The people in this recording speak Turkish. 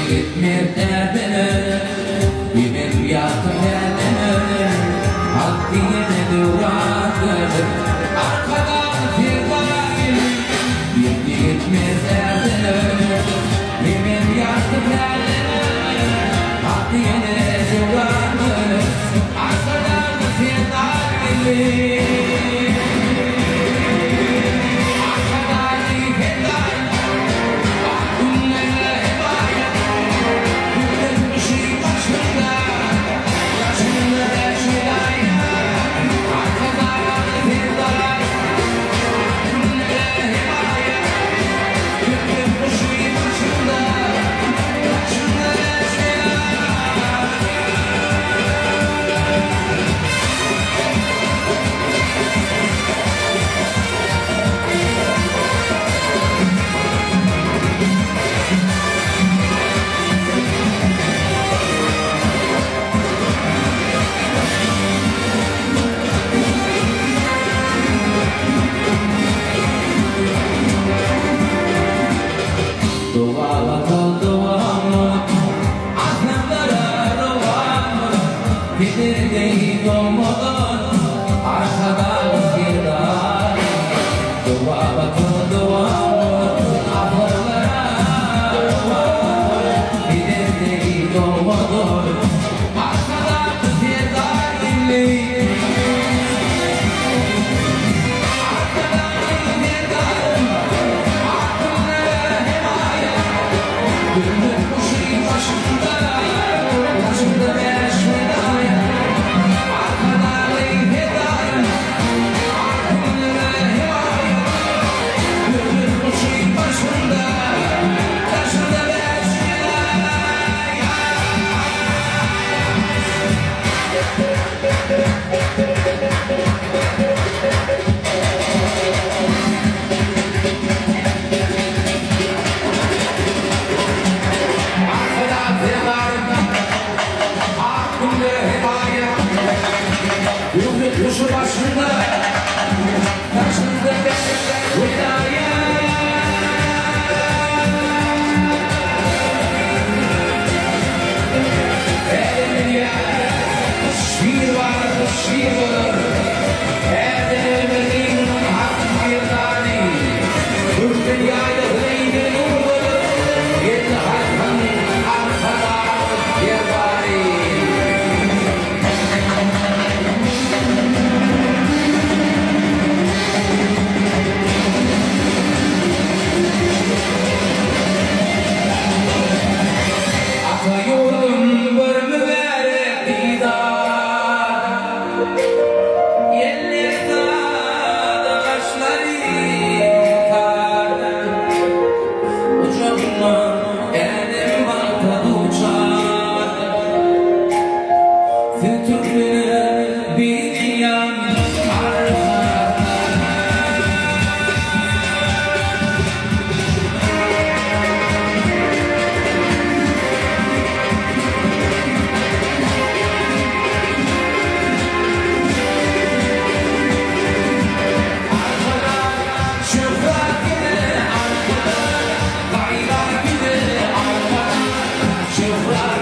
gitmez derdine, yemin yaptı kendine, hak diyene duvardır, arkadan sevdayım. Gitmez derdine, yemin yaptı kendine, hak diyene duvardır, arkadan sevdayım. Değil olmadan arkadan gider. Dua bakın dua ahırlara değil olmadan arkadan gider. Kuşu başında, karşında hidayet. Elimde şiir var, şiir olur. Erdem'in hakkı bir tane. Bu dünyada zengin olur. Yedi hakkın arkada bir bari. Yolum bir mübarek didar, yerlerde taşları yıkar, uçağımla elim balta uçar, fütürlüğüne bir yan You're right.